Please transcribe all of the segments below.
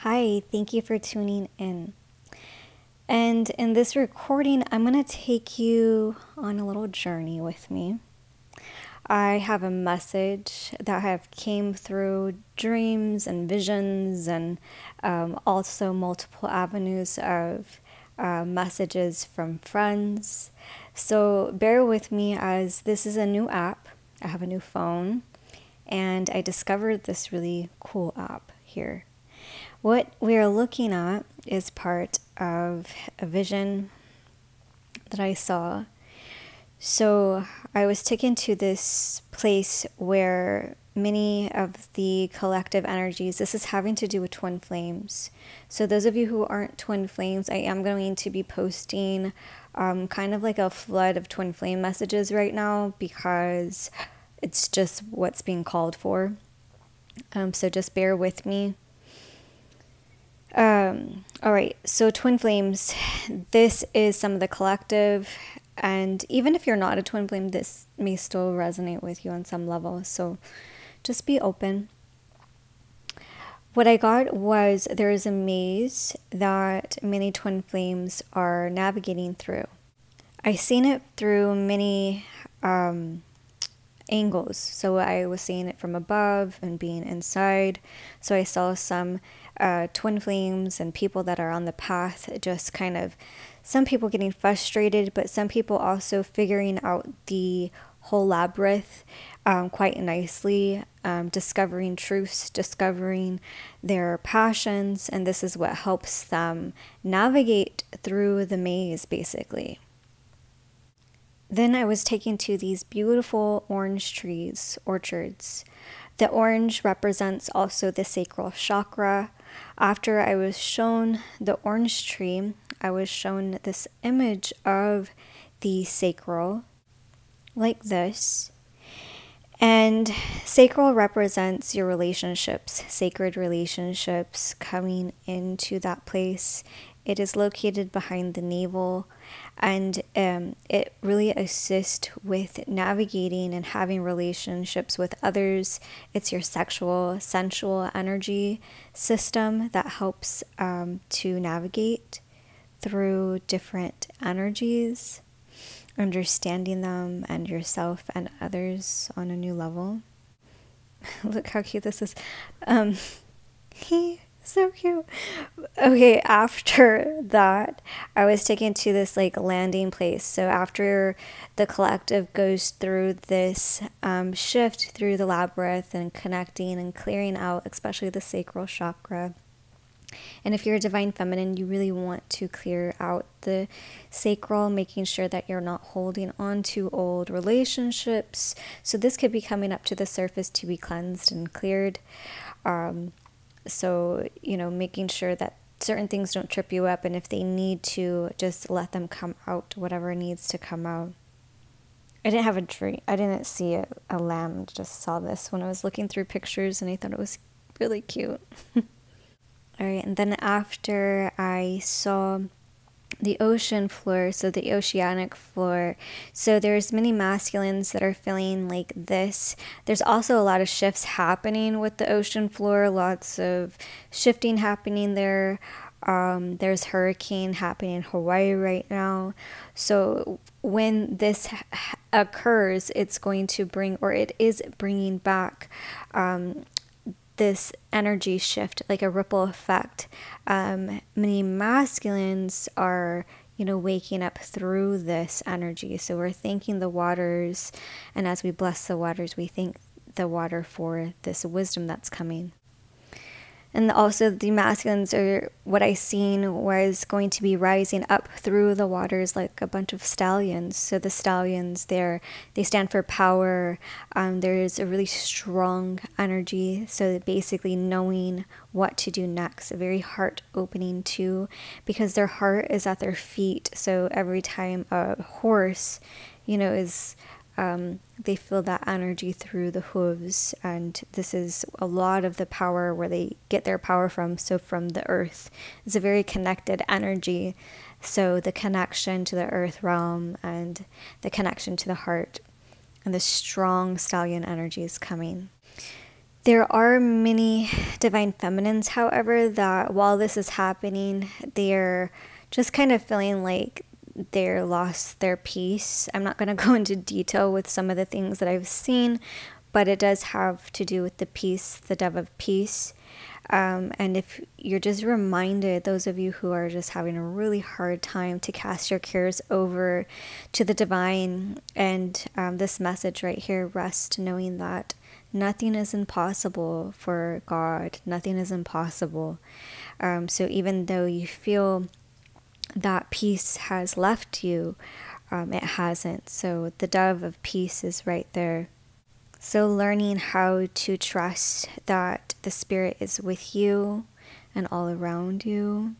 Hi, thank you for tuning in. And in this recording, I'm going to take you on a little journey with me. I have a message that have came through dreams and visions and also multiple avenues of messages from friends. So bear with me as this is a new app. I have a new phone and I discovered this really cool app here. What we are looking at is part of a vision that I saw. So I was taken to this place where many of the collective energies, this is having to do with twin flames. So those of you who aren't twin flames, I am going to be posting kind of like a flood of twin flame messages right now because it's just what's being called for. So just bear with me. All right, so twin flames, this is some of the collective, and even if you're not a twin flame, this may still resonate with you on some level, so just be open. What I got was there is a maze that many twin flames are navigating through. I seen it through many angles, so I was seeing it from above and being inside, so I saw some twin flames and people that are on the path, just kind of some people getting frustrated, but some people also figuring out the whole labyrinth quite nicely, discovering truths, discovering their passions, and this is what helps them navigate through the maze basically. Then I was taken to these beautiful orange trees, orchards. The orange represents also the sacral chakra. After I was shown the orange tree, I was shown this image of the sacral, like this. And sacral represents your relationships, sacred relationships coming into that place. It is located behind the navel, and it really assists with navigating and having relationships with others. It's your sexual, sensual energy system that helps to navigate through different energies, understanding them and yourself and others on a new level. Look how cute this is. So cute. Okay, after that, I was taken to this like landing place. So after the collective goes through this shift through the labyrinth and connecting and clearing out, especially the sacral chakra. And if you're a divine feminine, you really want to clear out the sacral, making sure that you're not holding on to old relationships. So this could be coming up to the surface to be cleansed and cleared. So, you know, making sure that certain things don't trip you up, and if they need to, just let them come out, whatever needs to come out. I didn't have a dream. I didn't see a lamb. Just saw this when I was looking through pictures, and I thought it was really cute. All right, and then after I saw the ocean floor, so the oceanic floor, so there's many masculines that are feeling like this. There's also a lot of shifts happening with the ocean floor, lots of shifting happening there. There's hurricane happening in Hawaii right now. So when this occurs, it's going to bring, or it is bringing back this energy shift, like a ripple effect. Many masculines are, you know, waking up through this energy. So we're thanking the waters, and as we bless the waters, we thank the water for this wisdom that's coming. And also the masculines are, what I seen was going to be rising up through the waters like a bunch of stallions. So the stallions there, they stand for power. There's a really strong energy. So basically knowing what to do next, a very heart opening too, because their heart is at their feet. So every time a horse, you know, is they feel that energy through the hooves, and this is a lot of the power where they get their power from. So from the earth, it's a very connected energy. So the connection to the earth realm and the connection to the heart, and the strong stallion energy is coming. There are many divine feminines, however, that while this is happening, they're just kind of feeling like they're lost their peace. I'm not going to go into detail with some of the things that I've seen, but it does have to do with the peace, the dove of peace. And if you're just reminded, those of you who are just having a really hard time, to cast your cares over to the divine, and this message right here, rest knowing that nothing is impossible for God. Nothing is impossible. So even though you feel that peace has left you, it hasn't. So the dove of peace is right there. So learning how to trust that the Spirit is with you and all around you.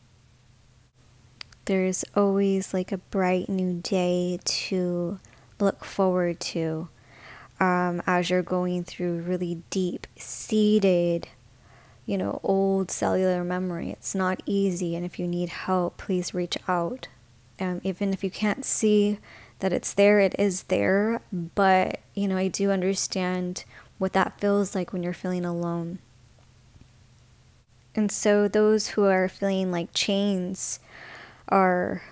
There's always like a bright new day to look forward to as you're going through really deep seated, old cellular memory. It's not easy, and if you need help, please reach out. Even if you can't see that it's there, it is there, but I do understand what that feels like when you're feeling alone. And so those who are feeling like chains are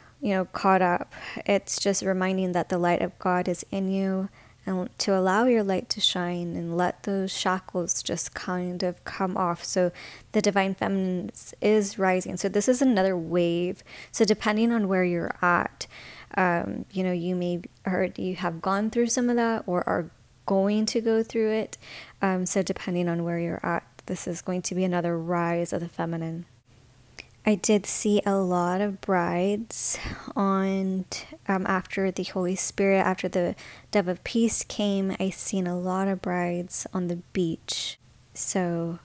caught up, it's just reminding that the light of God is in you, and to allow your light to shine and let those shackles just kind of come off. So the divine feminine is rising. So this is another wave. So depending on where you're at, you may you have gone through some of that or are going to go through it. So depending on where you're at, this is going to be another rise of the feminine. I did see a lot of brides on after the Holy Spirit, after the Dove of Peace came. I seen a lot of brides on the beach. So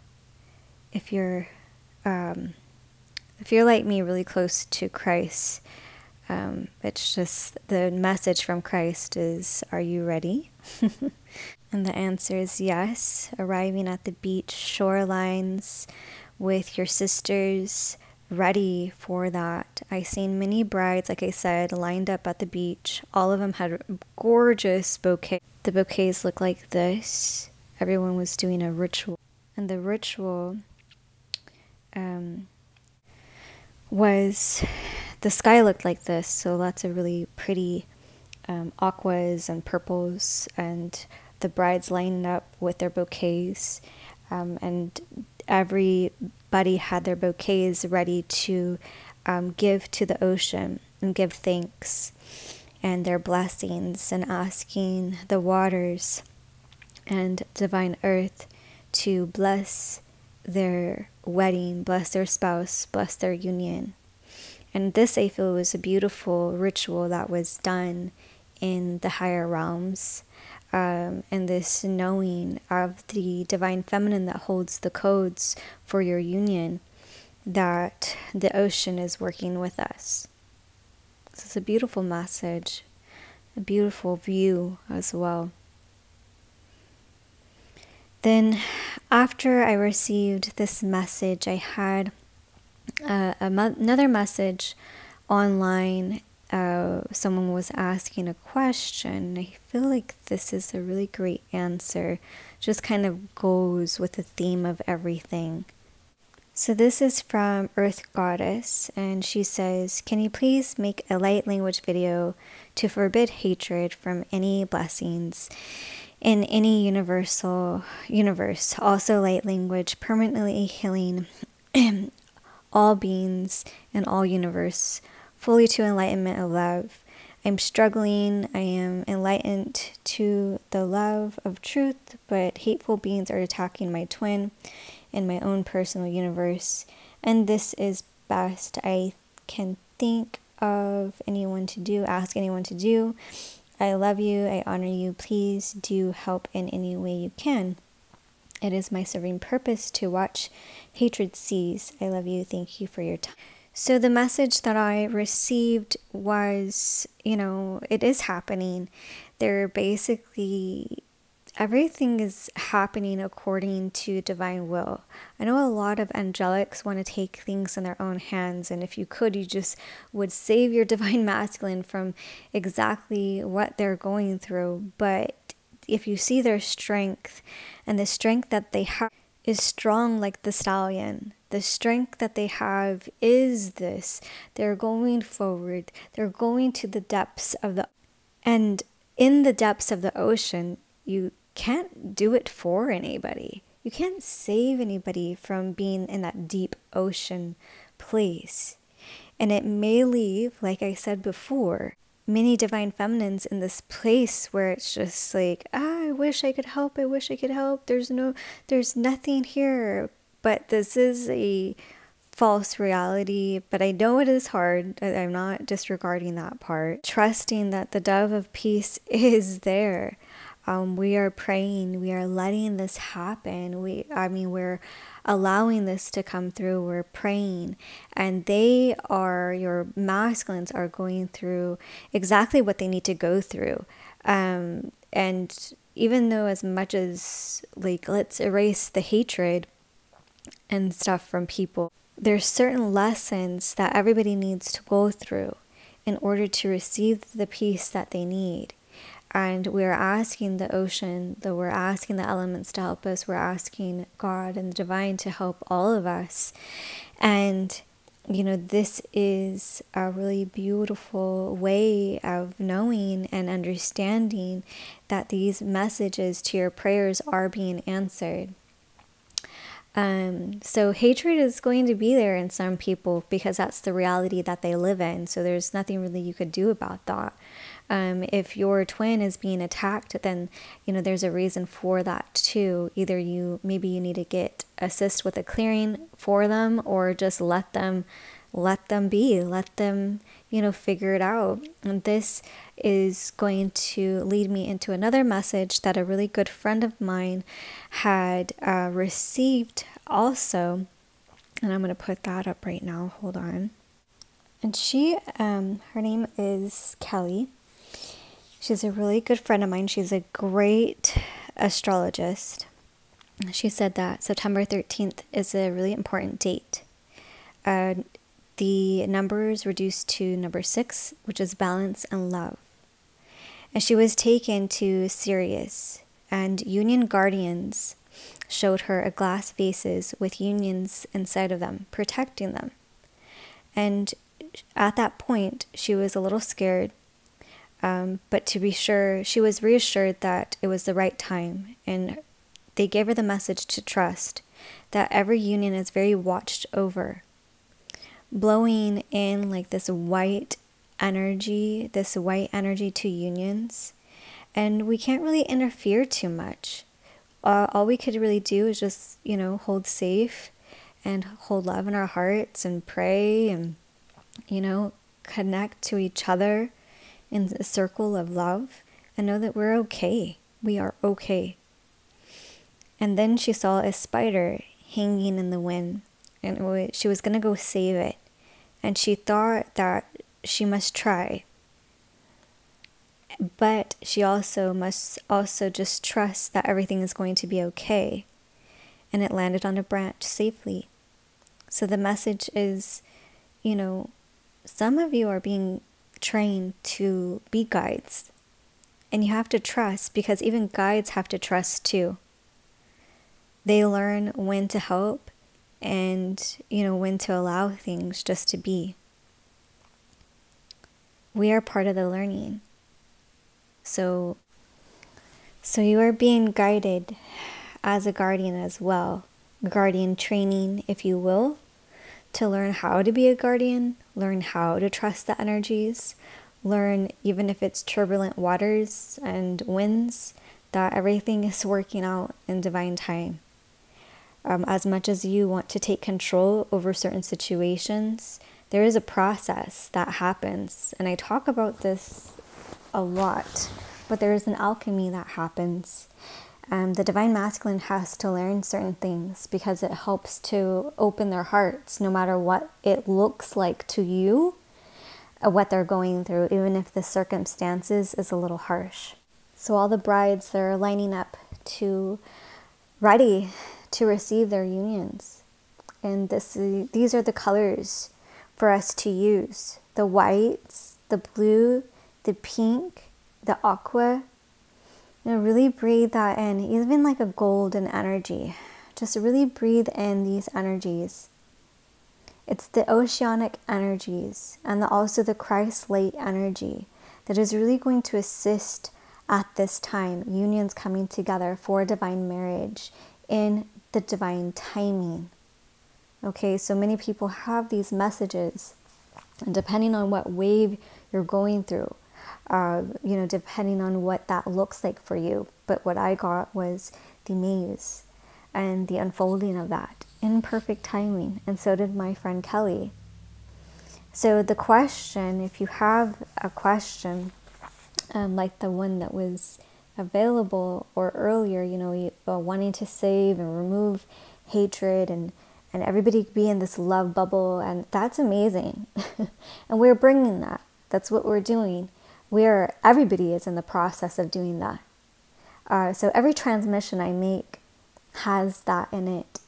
if you're like me, really close to Christ, it's just the message from Christ is, are you ready? And the answer is yes. Arriving at the beach shorelines with your sisters, ready for that. I seen many brides, like I said, lined up at the beach. All of them had gorgeous bouquets. The bouquets look like this. Everyone was doing a ritual, and the ritual was, the sky looked like this, so lots of really pretty aquas and purples, and the brides lined up with their bouquets, and everybody had their bouquets ready to give to the ocean and give thanks and their blessings, and asking the waters and divine earth to bless their wedding, bless their spouse, bless their union. And this, I feel, was a beautiful ritual that was done in the higher realms. And this knowing of the divine feminine that holds the codes for your union, that the ocean is working with us. So it's a beautiful message, a beautiful view as well. Then after I received this message, I had another message online. Someone was asking a question. I feel like this is a really great answer. Just kind of goes with the theme of everything. So this is from Earth Goddess, and she says, can you please make a light language video to forbid hatred from any blessings in any universe? Also light language permanently healing all beings and all universe, fully to enlightenment of love. I'm struggling. I am enlightened to the love of truth, but hateful beings are attacking my twin in my own personal universe. And this is best I can think of anyone to do, ask anyone to do. I love you. I honor you. Please do help in any way you can. It is my serving purpose to watch hatred cease. I love you. Thank you for your time. So the message that I received was, it is happening. They're basically, everything is happening according to divine will. I know a lot of angelics want to take things in their own hands, and if you could, you just would save your divine masculine from exactly what they're going through. But if you see their strength and the strength that they have, is strong like the stallion. The strength that they have is this. They're going forward. They're going to the depths of the... And in the depths of the ocean, you can't do it for anybody. You can't save anybody from being in that deep ocean place. And it may leave, like I said before, many divine feminines in this place where it's just like, I wish I could help. I wish I could help. There's nothing here. But this is a false reality. But I know it is hard. I'm not disregarding that part. Trusting that the dove of peace is there. We are praying. We are letting this happen. We're allowing this to come through. We're praying. And your masculines are going through exactly what they need to go through. And even though as much as, like, let's erase the hatred and stuff from people, there's certain lessons that everybody needs to go through in order to receive the peace that they need. And we're asking the ocean, we're asking the elements to help us. We're asking God and the divine to help all of us. And, this is a really beautiful way of knowing and understanding that these messages to your prayers are being answered. So hatred is going to be there in some people because that's the reality that they live in. So there's nothing really you could do about that. If your twin is being attacked, then, there's a reason for that too. Either maybe you need to assist with a clearing for them, or just let them be, let them, figure it out. And this is going to lead me into another message that a really good friend of mine had received also. And I'm going to put that up right now. Hold on. And her name is Kelly. She's a really good friend of mine. She's a great astrologist. She said that September 13th is a really important date. The number is reduced to number 6, which is balance and love. And she was taken to Sirius, and union guardians showed her a glass vases with unions inside of them, protecting them. And at that point, she was a little scared. But to be sure, she was reassured that it was the right time, and they gave her the message to trust that every union is very watched over, blowing in like this white energy to unions, and we can't really interfere too much. All we could really do is just, hold safe and hold love in our hearts and pray and, connect to each other in the circle of love and know that we're okay. We are okay. And then she saw a spider hanging in the wind, and she was going to go save it. And she thought that she must try. But she must just trust that everything is going to be okay. And it landed on a branch safely. So the message is, some of you are being trained to be guides, and you have to trust, because even guides have to trust too. They learn when to help and when to allow things just to be. We are part of the learning. So you are being guided as a guardian as well, guardian training, if you will, to learn how to be a guardian, learn how to trust the energies, learn, even if it's turbulent waters and winds, that everything is working out in divine time. As much as you want to take control over certain situations, there is a process that happens. And I talk about this a lot, but there is an alchemy that happens. The divine masculine has to learn certain things because it helps to open their hearts, no matter what it looks like to you, what they're going through, even if the circumstances is a little harsh. So all the brides, they're lining up ready to receive their unions. And these are the colors for us to use. The whites, the blue, the pink, the aqua. Really breathe that in, even like a golden energy. Just really breathe in these energies. It's the oceanic energies and also the Christ light energy that is really going to assist at this time, unions coming together for divine marriage in the divine timing. Okay, so many people have these messages, and depending on what wave you're going through, depending on what that looks like for you. But what I got was the maze and the unfolding of that in perfect timing, and so did my friend Kelly. So the question, if you have a question, like the one that was available or earlier, wanting to save and remove hatred and everybody be in this love bubble, and that's amazing. And we're bringing that. That's what we're doing. Everybody is in the process of doing that. So every transmission I make has that in it.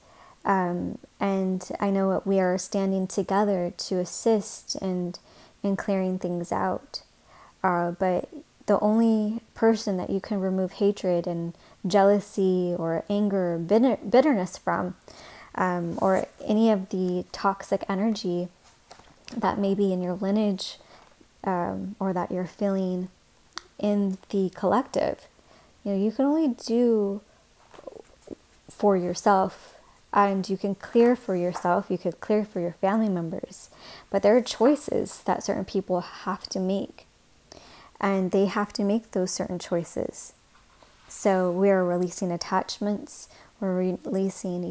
And I know that we are standing together to assist in clearing things out. But the only person that you can remove hatred and jealousy or anger or bitterness from, or any of the toxic energy that may be in your lineage, or that you're feeling in the collective, you can only do for yourself, and you can clear for yourself, you could clear for your family members, but there are choices that certain people have to make, and they have to make those certain choices. So we're releasing attachments, we're releasing,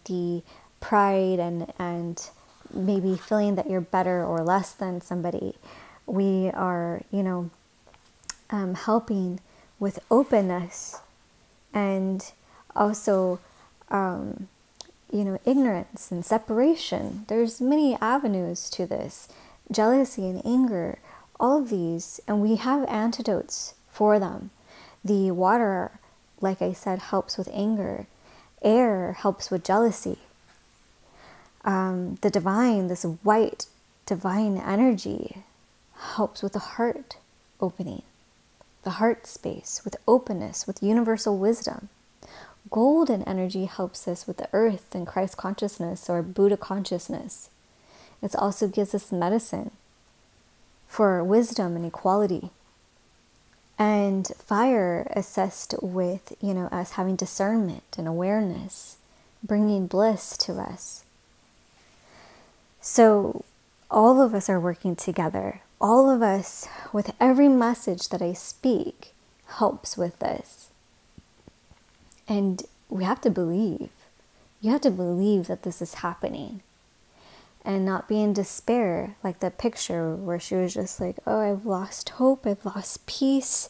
the pride and maybe feeling that you're better or less than somebody. We are, helping with openness, and also, ignorance and separation. There's many avenues to this. Jealousy and anger, all of these, and we have antidotes for them. The water, like I said, helps with anger. Air helps with jealousy. The divine, this white divine energy, helps with the heart opening, the heart space, with openness, with universal wisdom. Golden energy helps us with the earth and Christ consciousness or Buddha consciousness. It also gives us medicine for wisdom and equality. And fire assists with, us having discernment and awareness, bringing bliss to us. So all of us are working together. All of us, with every message that I speak, helps with this. And we have to believe. You have to believe that this is happening. And not be in despair, like that picture where she was just like, oh, I've lost hope, I've lost peace.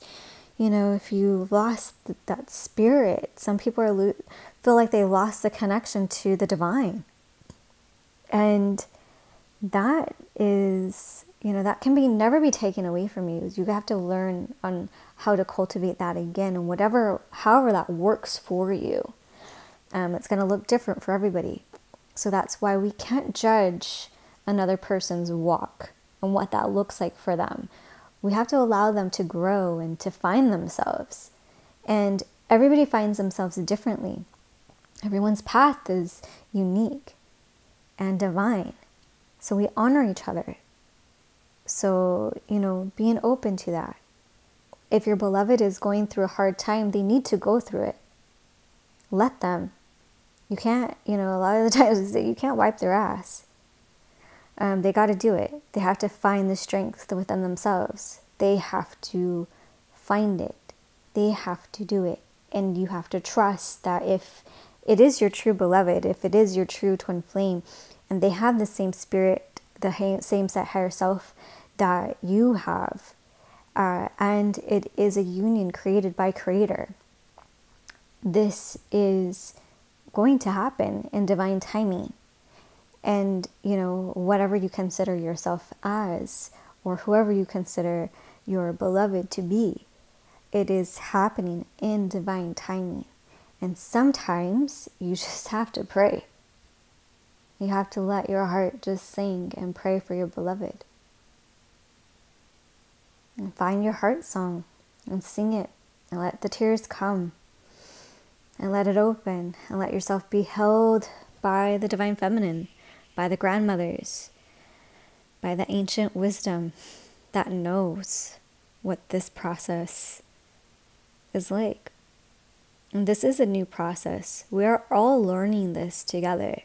If you lost that spirit, some people feel like they lost the connection to the divine. And that is, that can never be taken away from you. You have to learn on how to cultivate that again, and however that works for you. It's going to look different for everybody. So that's why we can't judge another person's walk and what that looks like for them. We have to allow them to grow and to find themselves. And everybody finds themselves differently. Everyone's path is unique and divine. So we honor each other. So, being open to that. If your beloved is going through a hard time, they need to go through it. Let them. You can't, a lot of the times you can't wipe their ass. They got to do it. They have to find the strength within themselves. They have to find it. They have to do it. And you have to trust that if it is your true beloved, if it is your true twin flame, and they have the same spirit, the same set higher self that you have, and it is a union created by Creator, this is going to happen in divine timing. And, whatever you consider yourself as, or whoever you consider your beloved to be, it is happening in divine timing. And sometimes you just have to pray. You have to let your heart just sing and pray for your beloved. And find your heart song and sing it and let the tears come. and let it open and let yourself be held by the divine feminine, by the grandmothers, by the ancient wisdom that knows what this process is like. And this is a new process. We are all learning this together.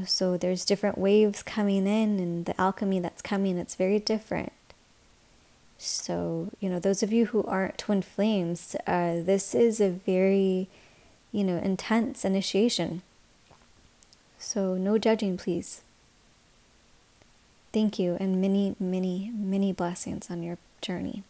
So there's different waves coming in, and the alchemy that's coming, it's very different. So, those of you who aren't twin flames, this is a very, intense initiation. So no judging, please. Thank you, and many, many, many blessings on your journey.